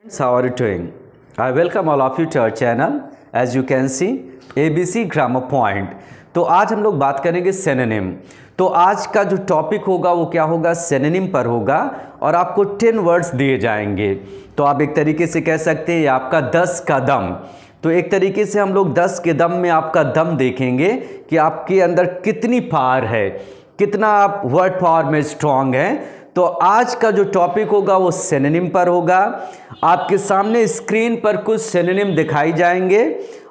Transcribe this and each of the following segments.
How are you doing? I welcome all of you to our channel. As you can see, ABC Grammar Point. तो आज हम लोग बात करेंगे synonym. तो आज का जो टॉपिक होगा वो क्या होगा, सिनोनिम पर होगा और आपको 10 वर्ड्स दिए जाएंगे। तो आप एक तरीके से कह सकते हैं ये आपका 10 का दम। तो एक तरीके से हम लोग 10 के दम में आपका दम देखेंगे कि आपके अंदर कितनी पावर है, कितना आप वर्ड पावर में स्ट्रांग हैं। तो आज का जो टॉपिक होगा वो सिनोनिम पर होगा। आपके सामने स्क्रीन पर कुछ सिनोनिम दिखाई जाएंगे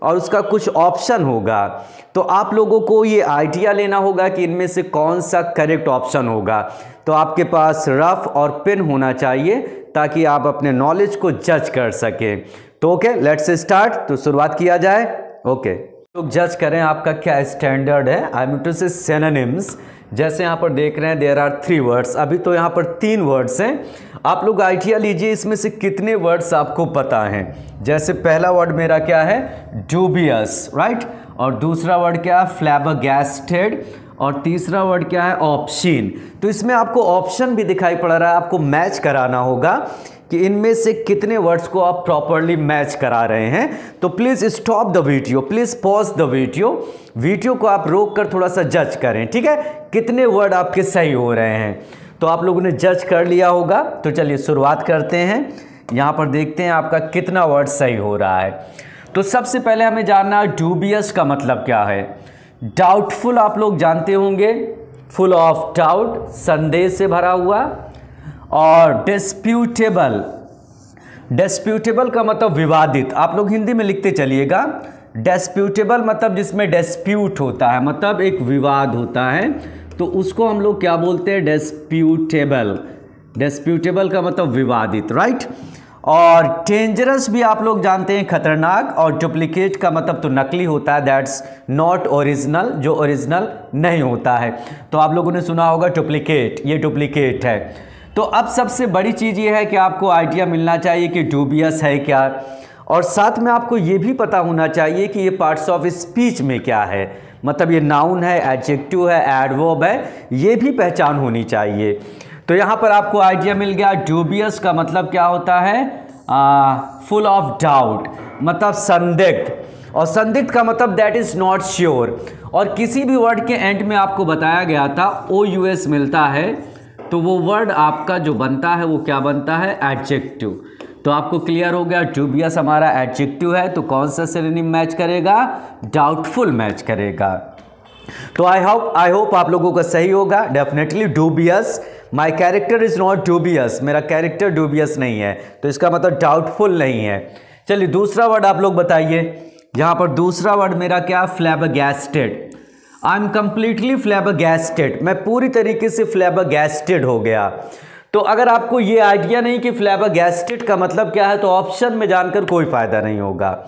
और उसका कुछ ऑप्शन होगा। तो आप लोगों को ये आइडिया लेना होगा कि इनमें से कौन सा करेक्ट ऑप्शन होगा। तो आपके पास रफ और पेन होना चाहिए ताकि आप अपने नॉलेज को जज कर सकें। तो ओके, लेट्स स्टार्ट। तो शुरुआत किया जाए। ओके, तो जज करें आपका क्या स्टैंडर्ड है। आई मीन टू से सिनोनिम्स। जैसे यहाँ पर देख रहे हैं देयर आर 3 वर्ड्स। अभी तो यहाँ पर 3 वर्ड्स हैं। आप लोग आइडिया लीजिए इसमें से कितने वर्ड्स आपको पता हैं। जैसे पहला वर्ड मेरा क्या है, डूबियस, राइट। और दूसरा वर्ड क्या है, फ्लैबरगैस्टेड। और तीसरा वर्ड क्या है, ऑप्शन। तो इसमें आपको ऑप्शन भी दिखाई पड़ रहा है, आपको मैच कराना होगा कि इनमें से कितने वर्ड्स को आप प्रॉपरली मैच करा रहे हैं। तो please stop the video, please pause the video को आप रोक कर थोड़ा सा जज करें, ठीक है, कितने वर्ड आपके सही हो रहे हैं। तो आप लोगों ने जज कर लिया होगा। तो चलिए शुरुआत करते हैं। यहाँ पर देखते हैं आपका कितना वर्ड सही हो रहा है। तो सबसे पहले हमें जानना है डूबियस का मतलब क्या है। डाउटफुल आप लोग जानते होंगे, फुल ऑफ डाउट, संदेह से भरा हुआ। और डिस्प्यूटेबल, डिस्प्यूटेबल का मतलब विवादित। आप लोग हिंदी में लिखते चलिएगा। डिस्प्यूटेबल मतलब जिसमें डिस्प्यूट होता है, मतलब एक विवाद होता है, तो उसको हम लोग क्या बोलते हैं, डिस्प्यूटेबल। डिस्प्यूटेबल का मतलब विवादित, राइट। और डेंजरस भी आप लोग जानते हैं, खतरनाक। और डुप्लीकेट का मतलब तो नकली होता है, दैट्स नॉट ओरिजिनल, जो ओरिजिनल नहीं होता है। तो आप लोगों ने सुना होगा डुप्लीकेट, ये डुप्लीकेट है। तो अब सबसे बड़ी चीज़ ये है कि आपको आइडिया मिलना चाहिए कि डूबियस है क्या, और साथ में आपको ये भी पता होना चाहिए कि ये पार्ट्स ऑफ स्पीच में क्या है, मतलब ये नाउन है, एडजेक्टिव है, एडवर्ब है, ये भी पहचान होनी चाहिए। तो यहाँ पर आपको आइडिया मिल गया। डूबियस का मतलब क्या होता है, फुल ऑफ डाउट, मतलब संदिग्ध। और संदिग्ध का मतलब दैट इज़ नॉट श्योर। और किसी भी वर्ड के एंड में आपको बताया गया था OUS मिलता है, तो वो वर्ड आपका जो बनता है वो क्या बनता है, एडजेक्टिव। तो आपको क्लियर हो गया, डूबियस हमारा एडजेक्टिव है। तो कौन सा सिनोनिम मैच करेगा, डाउटफुल मैच करेगा। तो आई होप आप लोगों का सही होगा। Definitely dubious, my character is not dubious, मेरा कैरेक्टर डूबियस नहीं है, तो इसका मतलब डाउटफुल नहीं है। चलिए दूसरा वर्ड आप लोग बताइए। यहाँ पर दूसरा वर्ड मेरा क्या, फ्लैबरगैस्टेड। आई एम कंप्लीटली फ्लैबरगैस्टेड, मैं पूरी तरीके से फ्लैबरगैस्टेड हो गया। तो अगर आपको ये आइडिया नहीं कि फ्लैबरगैस्टेड का मतलब क्या है, तो ऑप्शन में जानकर कोई फ़ायदा नहीं होगा।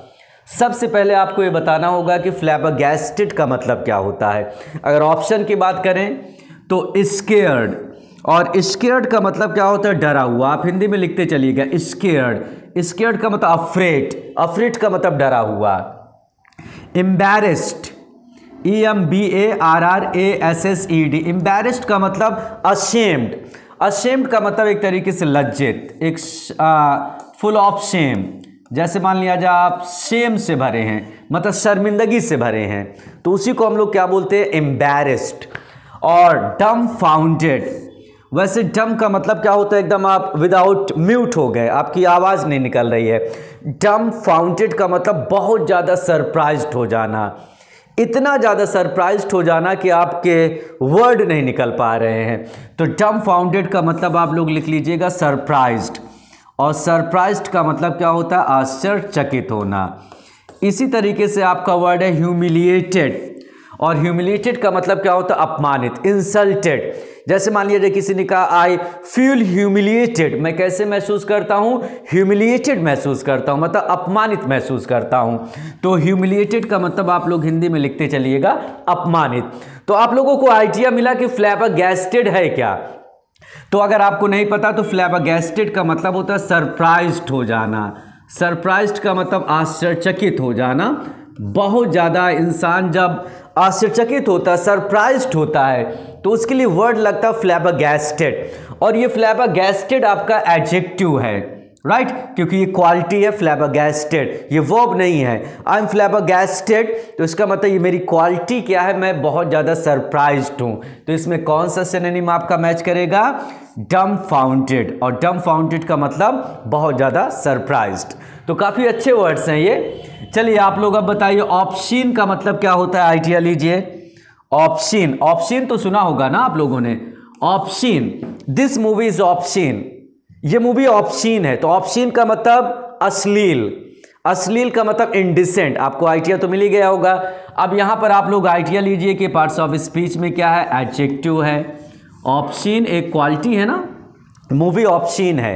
सबसे पहले आपको ये बताना होगा कि फ्लैबरगैस्टेड का मतलब क्या होता है। अगर ऑप्शन की बात करें तो स्केयर्ड, और स्केयर्ड का मतलब क्या होता है, डरा हुआ। आप हिंदी में लिखते चलिएगा, स्केयर्ड। स्केयर्ड का मतलब अफ्रेड, अफ्रेड का मतलब डरा हुआ। एम्बैरेस्ड, EMBARRASSED, एम्बैरेस्ड का मतलब अशेम्ड। अशेम्ड का मतलब एक तरीके से लज्जित, एक फुल ऑफ शेम। जैसे मान लिया जाए आप शेम से भरे हैं, मतलब शर्मिंदगी से भरे हैं, तो उसी को हम लोग क्या बोलते हैं, एम्बैरेस्ड। और डम्बफाउंडेड, वैसे डम का मतलब क्या होता है, एकदम आप विदाउट म्यूट हो गए, आपकी आवाज़ नहीं निकल रही है। डम्बफाउंडेड का मतलब बहुत ज़्यादा सरप्राइज्ड हो जाना, इतना ज़्यादा सरप्राइज्ड हो जाना कि आपके वर्ड नहीं निकल पा रहे हैं। तो डम्बफाउंडेड का मतलब आप लोग लिख लीजिएगा सरप्राइज्ड। और सरप्राइज्ड का मतलब क्या होता है, आश्चर्यचकित होना। इसी तरीके से आपका वर्ड है ह्यूमिलिएटेड, और ह्यूमिलिएटेड का मतलब क्या होता है, अपमानित, इंसल्टेड। जैसे मान लीजिए किसी ने कहा आई फील ह्यूमिलिएटेड, मैं कैसे महसूस करता हूँ, ह्यूमिलिएटेड महसूस करता हूँ, मतलब अपमानित महसूस करता हूँ। तो ह्यूमिलिएटेड का मतलब आप लोग हिंदी में लिखते चलिएगा, अपमानित। तो आप लोगों को आइडिया मिला कि फ्लैबरगैस्टेड है क्या। तो अगर आपको नहीं पता तो फ्लैबरगैस्टेड का मतलब होता है सरप्राइज्ड हो जाना। सरप्राइज्ड का मतलब आश्चर्यचकित हो जाना। बहुत ज़्यादा इंसान जब आश्चर्यचकित होता है, सरप्राइज्ड होता है, तो उसके लिए वर्ड लगता है फ्लैबरगैस्टेड। और ये फ्लैबरगैस्टेड आपका एडजेक्टिव है, राइट क्योंकि ये क्वालिटी है फ्लैबरगैस्टेड, ये वर्ब नहीं है। आई एम फ्लैबरगैस्टेड तो इसका मतलब ये मेरी क्वालिटी क्या है, मैं बहुत ज़्यादा सरप्राइज्ड हूँ। तो इसमें कौन सा सिनोनिम आपका मैच करेगा, डम्बफाउंडेड। और डम्बफाउंडेड का मतलब बहुत ज़्यादा सरप्राइज्ड। तो काफ़ी अच्छे वर्ड्स हैं ये। चलिए आप लोग अब बताइए ऑप्शन का मतलब क्या होता है, आइडिया लीजिए। ऑप्शन, ऑप्शन तो सुना होगा ना आप लोगों ने, option, this movie is option, ये मूवी ऑप्शन है। तो ऑप्शन का मतलब अश्लील, अश्लील का मतलब इंडिसेंट। आपको आइडिया तो मिल ही गया होगा। अब यहां पर आप लोग आइडिया लीजिए कि पार्ट्स ऑफ स्पीच में क्या है, एडजेक्टिव है। ऑप्शन एक क्वालिटी है ना, मूवी ऑप्शन है,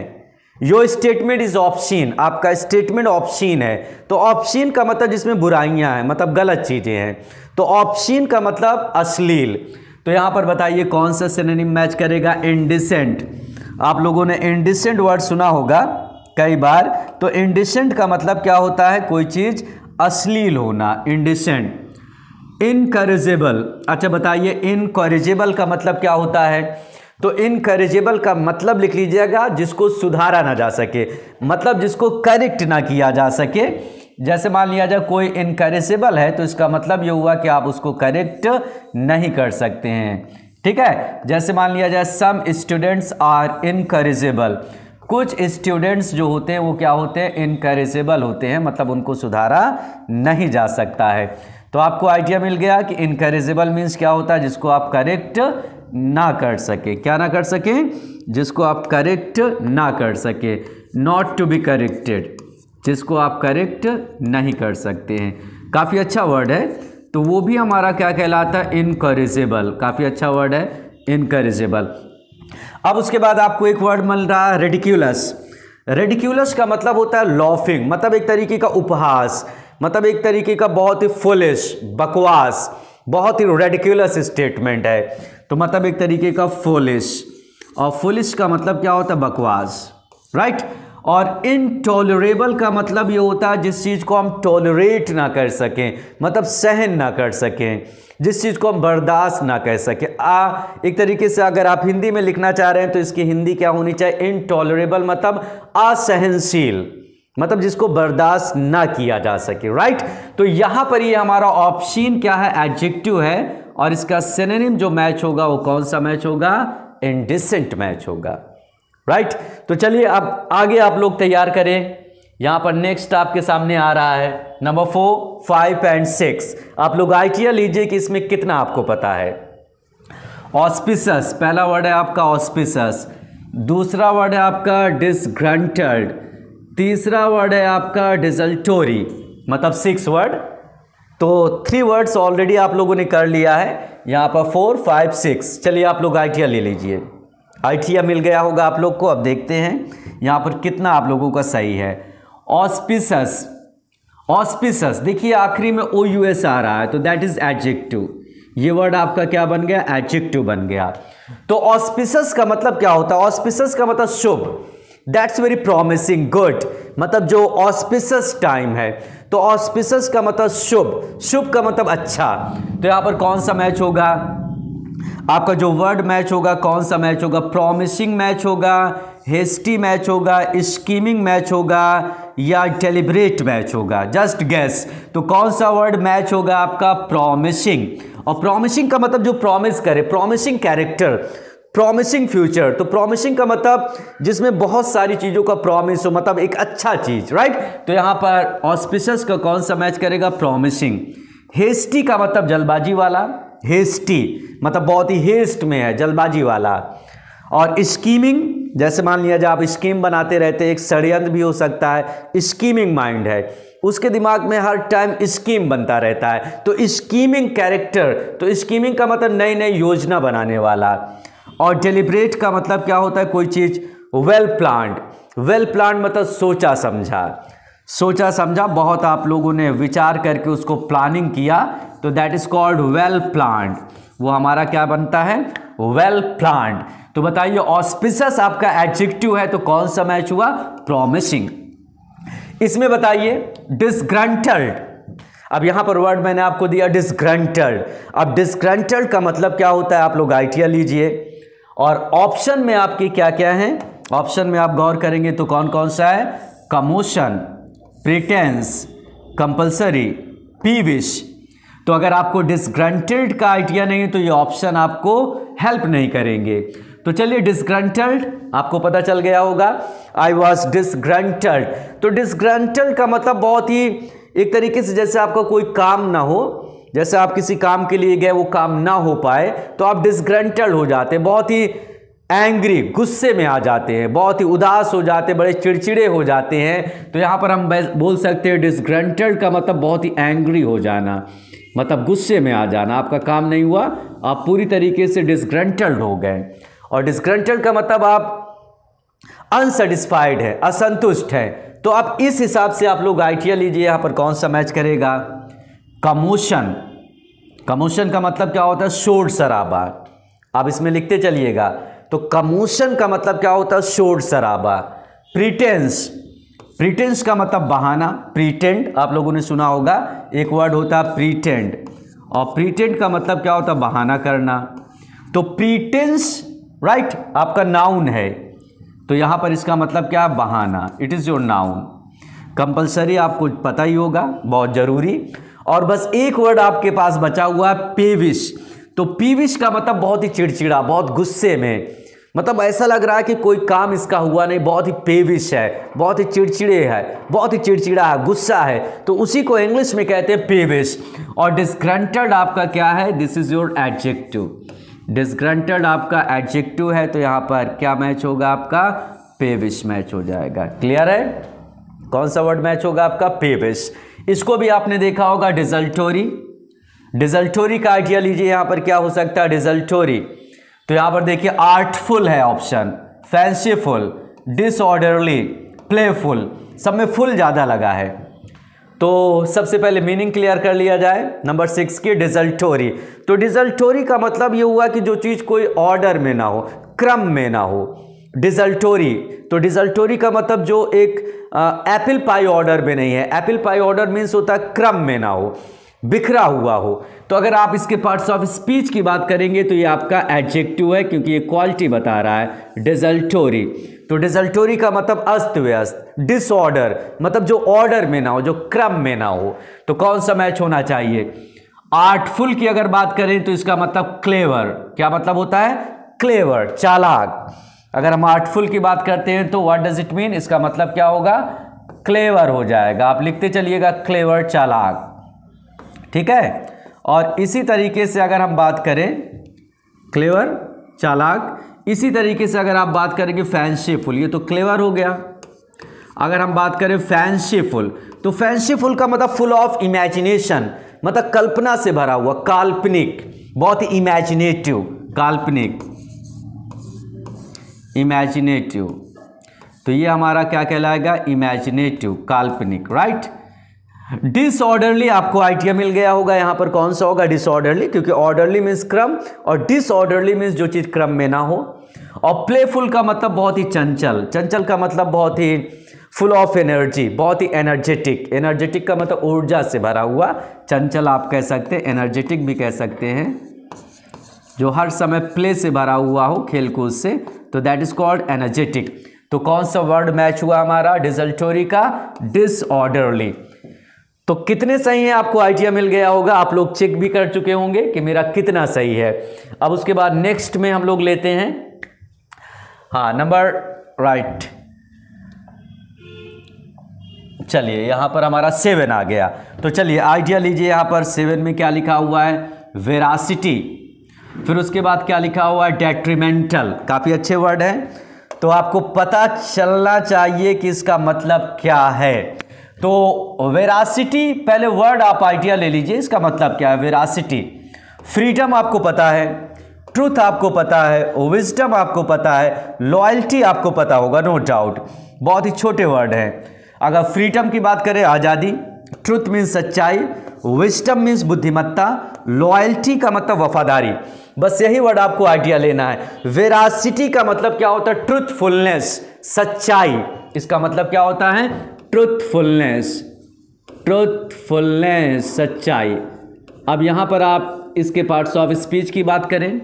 योर स्टेटमेंट इज ऑप्शन, आपका स्टेटमेंट ऑप्शन है। तो ऑप्शन का मतलब जिसमें बुराइयां हैं, मतलब गलत चीजें हैं। तो ऑप्शन का मतलब अश्लील। तो यहां पर बताइए कौन सा सिनोनिम मैच करेगा, इंडिसेंट। आप लोगों ने इंडिसेंट वर्ड सुना होगा कई बार। तो इंडिसेंट का मतलब क्या होता है, कोई चीज अश्लील होना, इंडिसेंट। इनकरेजेबल, अच्छा बताइए इनकरेजेबल का मतलब क्या होता है। तो इनकरेजेबल का मतलब लिख लीजिएगा जिसको सुधारा ना जा सके, मतलब जिसको करेक्ट ना किया जा सके। जैसे मान लिया जाए कोई इनकरेजेबल है तो इसका मतलब ये हुआ कि आप उसको करेक्ट नहीं कर सकते हैं, ठीक है। जैसे मान लिया जाए सम स्टूडेंट्स आर इनकरेजेबल, कुछ स्टूडेंट्स जो होते हैं वो क्या होते हैं, इनकरेजेबल होते हैं, मतलब उनको सुधारा नहीं जा सकता है। तो आपको आइडिया मिल गया कि इनकरेजेबल मीन्स क्या होता है, जिसको आप करेक्ट ना कर सके, क्या ना कर सके, जिसको आप करेक्ट ना कर सके। नॉट टू बी करेक्टेड, जिसको आप करेक्ट नहीं कर सकते हैं। काफ़ी अच्छा वर्ड है। तो वो भी हमारा क्या कहलाता है, इनकरेजेबल। काफ़ी अच्छा वर्ड है इनकरेजेबल। अब उसके बाद आपको एक वर्ड मिल रहा है रेडिक्यूलस। रेडिक्यूलस का मतलब होता है लॉफिंग, मतलब एक तरीके का उपहास, मतलब एक तरीके का बहुत ही फुलिश, बकवास, बहुत ही रेडिक्यूलस स्टेटमेंट है। तो मतलब एक तरीके का फुलिश, और फुलिश का मतलब क्या होता है, बकवास, राइट। और इनटॉलरेबल का मतलब ये होता है जिस चीज़ को हम टॉलरेट ना कर सकें, मतलब सहन ना कर सकें, जिस चीज़ को हम बर्दाश्त ना कर सकें। एक तरीके से अगर आप हिंदी में लिखना चाह रहे हैं तो इसकी हिंदी क्या होनी चाहिए, इनटॉलरेबल, मतलब असहनशील, मतलब जिसको बर्दाश्त ना किया जा सके, राइट। तो यहां पर ये हमारा ऑप्शन क्या है, एडजेक्टिव है, और इसका सिनोनिम जो मैच होगा वो कौन सा मैच होगा, इंडिसेंट मैच होगा, राइट। तो चलिए अब आगे आप लोग तैयार करें। यहां पर नेक्स्ट आपके सामने आ रहा है नंबर 4, 5 एंड 6। आप लोग आइडिया लीजिए कि इसमें कितना आपको पता है। ऑस्पिसस, पहला वर्ड है आपका ऑस्पिसस, दूसरा वर्ड है आपका डिसग्रंटल्ड, तीसरा वर्ड है आपका डिसल्टोरी, मतलब 6 वर्ड। तो 3 वर्ड्स ऑलरेडी आप लोगों ने कर लिया है, यहां पर 4, 5, 6। चलिए आप लोग आइडिया ले लीजिए। आइडिया मिल गया होगा आप लोग को। अब देखते हैं यहाँ पर कितना आप लोगों का सही है। ऑस्पिसस, ऑस्पिसस देखिए आखिरी में OUS आ रहा है तो दैट इज एडजेक्टिव। ये वर्ड आपका क्या बन गया, एडजेक्टिव बन गया। तो ऑस्पिसस का मतलब क्या होता है, ऑस्पिसस का मतलब शुभ, दैट्स वेरी प्रॉमिसिंग, गुड, मतलब जो ऑस्पिसस टाइम है। तो ऑस्पिसस का मतलब शुभ, शुभ का मतलब अच्छा। तो यहाँ पर कौन सा मैच होगा, आपका जो वर्ड मैच होगा कौन सा मैच होगा, प्रॉमिसिंग मैच होगा, हेस्टी मैच होगा, स्कीमिंग मैच होगा, या डेलिब्रेट मैच होगा, जस्ट गेस। तो कौन सा वर्ड मैच होगा आपका, प्रॉमिसिंग। और प्रॉमिसिंग का मतलब जो प्रॉमिस करे, प्रॉमिसिंग कैरेक्टर, प्रॉमिसिंग फ्यूचर। तो प्रॉमिसिंग का मतलब जिसमें बहुत सारी चीज़ों का प्रॉमिस हो, मतलब एक अच्छा चीज़, राइट। तो यहाँ पर ऑस्पिसस का कौन सा मैच करेगा, प्रॉमिसिंग। हेस्टी का मतलब जल्दबाजी वाला, हेस्टी मतलब बहुत ही हेस्ट में है, जल्दबाजी वाला। और स्कीमिंग, जैसे मान लिया जाए आप स्कीम बनाते रहते हैं, एक षड्यंत्र भी हो सकता है, स्कीमिंग माइंड है, उसके दिमाग में हर टाइम स्कीम बनता रहता है, तो स्कीमिंग कैरेक्टर। तो स्कीमिंग का मतलब नई नई योजना बनाने वाला। और डेलिब्रेट का मतलब क्या होता है, कोई चीज़ वेल प्लान्ड, वेल प्लान्ड मतलब सोचा समझा, सोचा समझा, बहुत आप लोगों ने विचार करके उसको प्लानिंग किया, तो that is called well planned. वो हमारा क्या बनता है, वेल प्लान्ड। तो बताइए ऑस्पिसस आपका एडजेक्टिव है तो कौन सा मैच हुआ, प्रॉमिसिंग। इसमें बताइए डिसग्रंटल्ड। अब यहां पर वर्ड मैंने आपको दिया डिसग्रंटल्ड। अब डिसग्रंटल्ड का मतलब क्या होता है, आप लोग आइडिया लीजिए। और ऑप्शन में आपके क्या क्या हैं, ऑप्शन में आप गौर करेंगे तो कौन कौन सा है? Commotion, pretence, compulsory, peevish. तो अगर आपको डिसग्रंटल्ड का आइडिया नहीं है तो ये ऑप्शन आपको हेल्प नहीं करेंगे। तो चलिए, डिसग्रंटल्ड आपको पता चल गया होगा, आई वॉज डिसग्रंटल्ड। तो डिसग्रंटल्ड का मतलब बहुत ही एक तरीके से जैसे आपका कोई काम ना हो, जैसे आप किसी काम के लिए गए वो काम ना हो पाए तो आप डिसग्रंटल्ड हो जाते हैं, बहुत ही एंग्री, गुस्से में आ जाते हैं, बहुत ही उदास हो जाते हैं, बड़े चिड़चिड़े हो जाते हैं। तो यहाँ पर हम बोल सकते हैं डिसग्रंटल्ड का मतलब बहुत ही एंग्री हो जाना, मतलब गुस्से में आ जाना। आपका काम नहीं हुआ, आप पूरी तरीके से डिसग्रंटल्ड हो गए। और डिसग्रंटल्ड का मतलब आप अनसेटिस्फाइड है, असंतुष्ट है। तो आप इस हिसाब से आप लोग आइडिया लीजिए, यहाँ पर कौन सा मैच करेगा? कमोशन। कमोशन का मतलब क्या होता है? शोर शराबा। आप इसमें लिखते चलिएगा। तो कमोशन का मतलब क्या होता है? शोर शराबा। प्रिटेंस, प्रिटेंस का मतलब बहाना, प्रीटेंड आप लोगों ने सुना होगा, एक वर्ड होता है प्रीटेंड, और प्रीटेंड का मतलब क्या होता है? बहाना करना। तो प्रीटेंस राइट आपका नाउन है, तो यहां पर इसका मतलब क्या है? बहाना। It is your noun. Compulsory आपको पता ही होगा, बहुत जरूरी। और बस एक वर्ड आपके पास बचा हुआ है, पेविश। तो पीविश का मतलब बहुत ही चिड़चिड़ा, बहुत गुस्से में, मतलब ऐसा लग रहा है कि कोई काम इसका हुआ नहीं, बहुत ही पेविश है, बहुत ही चिड़चिड़े है, बहुत ही चिड़चिड़ा है, गुस्सा है। तो उसी को इंग्लिश में कहते हैं पेविश। और डिसग्रंटल्ड आपका क्या है? This is your adjective. Disgruntled आपका एडजेक्टिव है, तो यहाँ पर क्या मैच होगा आपका? पेविश मैच हो जाएगा। क्लियर है? कौन सा वर्ड मैच होगा आपका? पेविश। इसको भी आपने देखा होगा, डिसल्टोरी। डिसल्टोरी का आइडिया लीजिए, यहाँ पर क्या हो सकता है? डिसल्टोरी। तो यहाँ पर देखिए, आर्टफुल है ऑप्शन, फैंसीफुल, डिसऑर्डरली, प्लेफुल, सब में फुल ज़्यादा लगा है। तो सबसे पहले मीनिंग क्लियर कर लिया जाए। नंबर 6 की डिसल्टोरी। तो डिसल्टोरी का मतलब ये हुआ कि जो चीज़ कोई ऑर्डर में ना हो, क्रम में ना हो, डिसल्टोरी। तो डिसल्टोरी का मतलब जो एक एप्पल पाई ऑर्डर में नहीं है। एप्पल पाई ऑर्डर मीन्स होता है क्रम में ना हो, बिखरा हुआ हो। तो अगर आप इसके पार्ट्स ऑफ स्पीच की बात करेंगे तो ये आपका एडजेक्टिव है, क्योंकि ये क्वालिटी बता रहा है, डिसल्टोरी। तो डिसल्टोरी का मतलब अस्त व्यस्त, डिसऑर्डर मतलब जो ऑर्डर में ना हो, जो क्रम में ना हो। तो कौन सा मैच होना चाहिए? आर्टफुल की अगर बात करें तो इसका मतलब क्लेवर। क्या मतलब होता है? क्लेवर, चालाक। अगर हम आर्टफुल की बात करते हैं तो व्हाट डज इट मीन? इसका मतलब क्या होगा? क्लेवर हो जाएगा। आप लिखते चलिएगा, क्लेवर, चालाक। ठीक है। और इसी तरीके से अगर हम बात करें, क्लेवर, चालाक, इसी तरीके से अगर आप बात करेंगे फैंसीफुल, ये तो क्लेवर हो गया। अगर हम बात करें फैंसीफुल, तो फैंसीफुल का मतलब फुल ऑफ इमेजिनेशन, मतलब कल्पना से भरा हुआ, काल्पनिक, बहुत ही इमेजिनेटिव, काल्पनिक, इमेजिनेटिव। तो ये हमारा क्या कहलाएगा? इमेजिनेटिव, काल्पनिक, राइट। डिसऑर्डरली आपको आइडिया मिल गया होगा, यहां पर कौन सा होगा? डिसऑर्डरली, क्योंकि ऑर्डरली मीन्स क्रम और डिसऑर्डरली मीन्स जो चीज क्रम में ना हो। और प्लेफुल का मतलब बहुत ही चंचल, चंचल का मतलब बहुत ही फुल ऑफ एनर्जी, बहुत ही एनर्जेटिक। एनर्जेटिक का मतलब ऊर्जा से भरा हुआ, चंचल आप कह सकते हैं, एनर्जेटिक भी कह सकते हैं, जो हर समय प्ले से भरा हुआ हो, खेल कूद से, तो दैट इज कॉल्ड एनर्जेटिक। तो कौन सा वर्ड मैच हुआ हमारा? डिसल्टोरी का डिसऑर्डरली। तो कितने सही हैं आपको आइडिया मिल गया होगा, आप लोग चेक भी कर चुके होंगे कि मेरा कितना सही है। अब उसके बाद नेक्स्ट में हम लोग लेते हैं, हाँ, नंबर राइट, चलिए यहां पर हमारा 7 आ गया। तो चलिए आइडिया लीजिए, यहां पर 7 में क्या लिखा हुआ है? वेरासिटी। फिर उसके बाद क्या लिखा हुआ है? डेट्रीमेंटल। काफी अच्छे वर्ड हैं, तो आपको पता चलना चाहिए कि इसका मतलब क्या है। तो वेरासिटी, पहले वर्ड आप आइडिया ले लीजिए, इसका मतलब क्या है? वेरासिटी। फ्रीडम आपको पता है, ट्रूथ आपको पता है, विजडम आपको पता है, लॉयल्टी आपको पता होगा, नो डाउट। बहुत ही छोटे वर्ड हैं। अगर फ्रीडम की बात करें, आज़ादी, ट्रूथ मीन्स सच्चाई, विजडम मीन्स बुद्धिमत्ता, लॉयल्टी का मतलब वफादारी। बस यही वर्ड आपको आइडिया लेना है। वेरासिटी का मतलब क्या होता है? ट्रूथफुलनेस, सच्चाई। इसका मतलब क्या होता है? ट्रूथफुलनेस, ट्रूथफुलनेस, सच्चाई। अब यहां पर आप इसके पार्ट्स ऑफ स्पीच की बात करें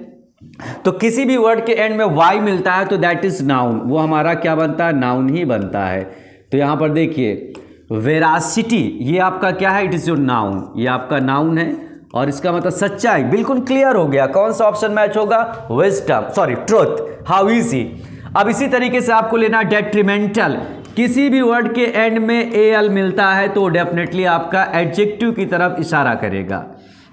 तो किसी भी वर्ड के एंड में वाई मिलता है तो दैट इज नाउन, वो हमारा क्या बनता है, नाउन ही बनता है। तो यहां पर देखिए वेरासिटी, ये आपका क्या है, इट इज योर नाउन, ये आपका नाउन है और इसका मतलब सच्चाई, बिल्कुल क्लियर हो गया। कौन सा ऑप्शन मैच होगा, wisdom, sorry truth, how easy. अब इसी तरीके से आपको लेना डेट्रीमेंटल, किसी भी वर्ड के एंड में एल मिलता है तो डेफिनेटली आपका एडजेक्टिव की तरफ इशारा करेगा।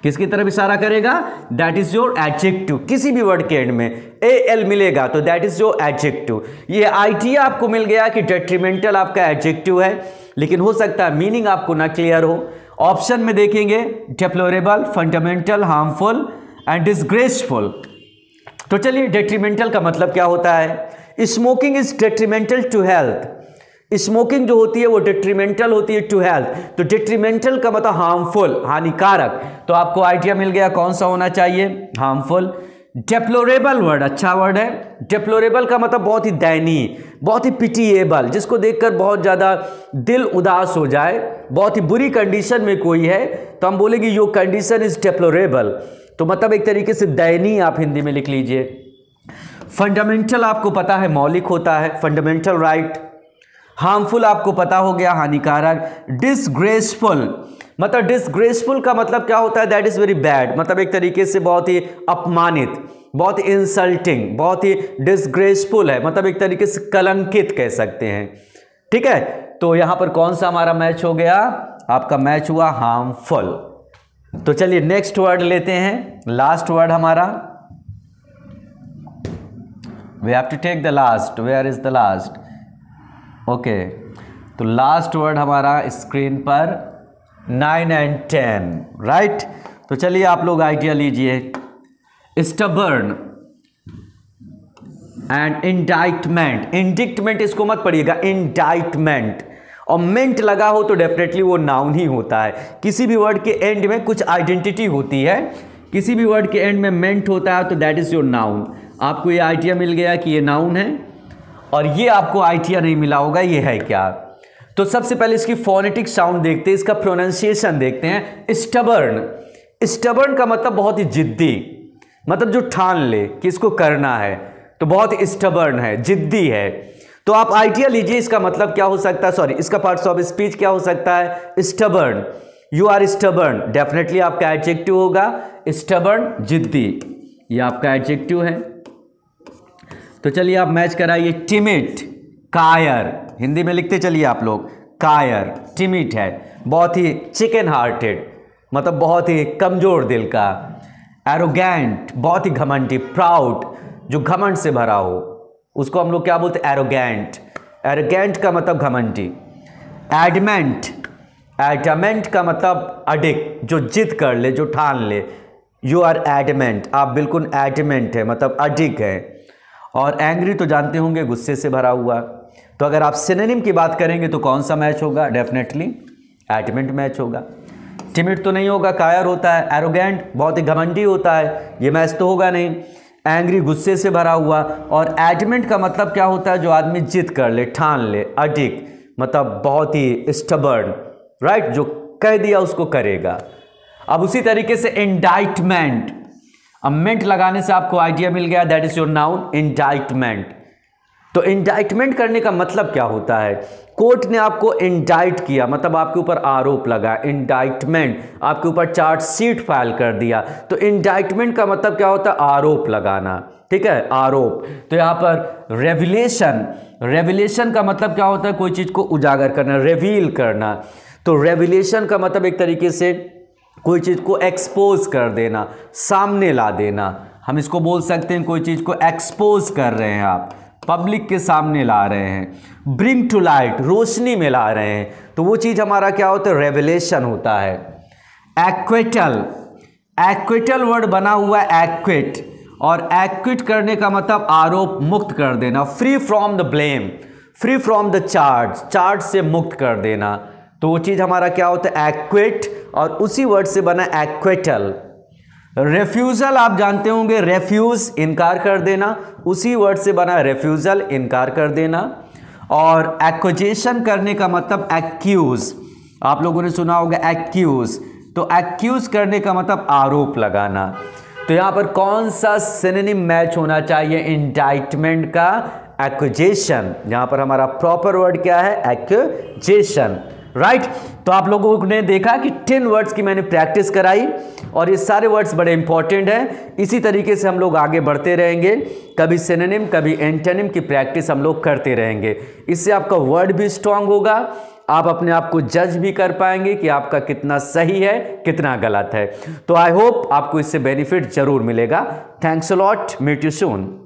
किसकी तरफ इशारा करेगा, दैट इज योर एडजेक्टिव। किसी भी वर्ड के एंड में एल मिलेगा तो दैट इज योर एडजेक्टिव। ये आइडिया आपको मिल गया कि डेट्रीमेंटल आपका एडजेक्टिव है, लेकिन हो सकता है मीनिंग आपको ना क्लियर हो। ऑप्शन में देखेंगे deplorable, fundamental, harmful and disgraceful. तो चलिए डेट्रीमेंटल का मतलब क्या होता है, smoking is detrimental to health. Smoking जो होती है वो डेट्रीमेंटल होती है टू हेल्थ, तो डेट्रीमेंटल का मतलब हार्मफुल, हानिकारक। तो आपको आइडिया मिल गया कौन सा होना चाहिए, हार्मफुल। डेप्लोरेबल वर्ड अच्छा वर्ड है। डेप्लोरेबल का मतलब बहुत ही दयनीय, बहुत ही पिटिएबल, जिसको देखकर बहुत ज़्यादा दिल उदास हो जाए, बहुत ही बुरी कंडीशन में कोई है तो हम बोलेंगे योर कंडीशन इज डेप्लोरेबल। तो मतलब एक तरीके से दयनीय आप हिंदी में लिख लीजिए। फंडामेंटल आपको पता है मौलिक होता है, फंडामेंटल राइट। हार्मफुल आपको पता हो गया हानिकारक। डिसग्रेसफुल मतलब, डिसग्रेसफुल का मतलब क्या होता है, दैट इज वेरी बैड, मतलब एक तरीके से बहुत ही अपमानित, बहुत ही इंसल्टिंग, बहुत ही डिसग्रेसफुल है, मतलब एक तरीके से कलंकित कह सकते हैं। ठीक है, तो यहां पर कौन सा हमारा मैच हो गया, आपका मैच हुआ हार्मफुल। तो चलिए नेक्स्ट वर्ड लेते हैं, लास्ट वर्ड हमारा, we have to take the last, where is the last, okay. तो लास्ट वर्ड हमारा स्क्रीन पर 9 and 10, राइट। तो चलिए आप लोग आइडिया लीजिए, स्टबर्न एंड इंडाइटमेंट। इंडिक्टमेंट इसको मत पढ़िएगा, इंडाइटमेंट, और मेंट लगा हो तो डेफिनेटली वो नाउन ही होता है। किसी भी वर्ड के एंड में कुछ आइडेंटिटी होती है, किसी भी वर्ड के एंड में मेंट होता है तो दैट इज योर नाउन। आपको ये आइडिया मिल गया कि ये नाउन है, और ये आपको आइडिया नहीं मिला होगा ये है क्या। तो सबसे पहले इसकी फोनेटिक साउंड देखते हैं, इसका प्रोनाउंसिएशन देखते हैं। स्टबर्न, स्टबर्न का मतलब बहुत ही जिद्दी, मतलब जो ठान ले कि इसको करना है, तो बहुत ही स्टबर्न है, जिद्दी है। तो आप आइडिया लीजिए इसका मतलब क्या हो सकता है, सॉरी इसका पार्ट्स ऑफ स्पीच क्या हो सकता है, stubborn, you are stubborn, definitely आपका एडजेक्टिव होगा स्टबर्न, जिद्दी, ये आपका एडजेक्टिव है। तो चलिए आप मैच कराइए, टिमिड, कायर, हिंदी में लिखते चलिए आप लोग, कायर, टिमिड है, बहुत ही चिकन हार्टेड, मतलब बहुत ही कमजोर दिल का। एरोगेंट, बहुत ही घमंडी, प्राउड, जो घमंड से भरा हो उसको हम लोग क्या बोलते हैं, एरोगेंट। एरोगेंट का मतलब घमंडी। एडमेंट, एडमेंट का मतलब अडिक, जो जिद कर ले, जो ठान ले। यू आर एडमेंट, आप बिल्कुल एडमेंट है, मतलब अडिक है। और एंग्री तो जानते होंगे, गुस्से से भरा हुआ। तो अगर आप सिनोनिम की बात करेंगे तो कौन सा मैच होगा, डेफिनेटली एडमेंट मैच होगा। टिमिड तो नहीं होगा, कायर होता है। एरोगेंट बहुत ही घमंडी होता है, ये मैच तो होगा नहीं। एंग्री गुस्से से भरा हुआ, और एडमेंट का मतलब क्या होता है, जो आदमी जिद कर ले, ठान ले। अडिक मतलब बहुत ही स्टबर्न, राइट, जो कह दिया उसको करेगा। अब उसी तरीके से इंडाइटमेंट, मेंट लगाने से आपको आइडिया मिल गया, that is your noun, indictment. तो इंडाइटमेंट करने का मतलब क्या होता है, कोर्ट ने आपको इंडाइट किया, मतलब आपके ऊपर आरोप लगा। इंडाइटमेंट, आपके ऊपर चार्जशीट फाइल कर दिया। तो इंडाइटमेंट का मतलब क्या होता है, आरोप लगाना, ठीक है, आरोप। तो यहाँ पर रेविलेशन, रेविलेशन का मतलब क्या होता है, कोई चीज को उजागर करना, रिवील करना। तो रेविलेशन का मतलब एक तरीके से कोई चीज को एक्सपोज कर देना, सामने ला देना। हम इसको बोल सकते हैं कोई चीज को एक्सपोज कर रहे हैं, आप पब्लिक के सामने ला रहे हैं। ब्रिंग टू लाइट, रोशनी में ला रहे हैं, तो वो चीज हमारा क्या होता है, रेवलेशन होता है। एक्विटल, एक्विटल वर्ड बना हुआ है एक्विट, और एक्विट करने का मतलब आरोप मुक्त कर देना। Free from the blame, free from the charge, charge से मुक्त कर देना। तो वो चीज हमारा क्या होता है, एक्विट, और उसी वर्ड से बना एक्विटल। रेफ्यूजल आप जानते होंगे, रेफ्यूज इनकार कर देना, उसी वर्ड से बना रेफ्यूजल, इनकार कर देना। और एक्यूजेशन करने का मतलब एक्यूज, आप लोगों ने सुना होगा एक्यूज, तो एक्यूज करने का मतलब आरोप लगाना। तो यहां पर कौन सा सिनोनिम मैच होना चाहिए? इंडाइटमेंट का एक्यूजेशन। यहां पर हमारा प्रॉपर वर्ड क्या है? Accusation, right. तो आप लोगों ने देखा कि 10 वर्ड्स की मैंने प्रैक्टिस कराई और ये सारे वर्ड्स बड़े इंपॉर्टेंट हैं। इसी तरीके से हम लोग आगे बढ़ते रहेंगे, कभी सिनोनिम कभी एंटोनिम की प्रैक्टिस हम लोग करते रहेंगे। इससे आपका वर्ड भी स्ट्रांग होगा, आप अपने आप को जज भी कर पाएंगे कि आपका कितना सही है कितना गलत है। तो आई होप आपको इससे बेनिफिट जरूर मिलेगा। Thanks a lot, meet you soon.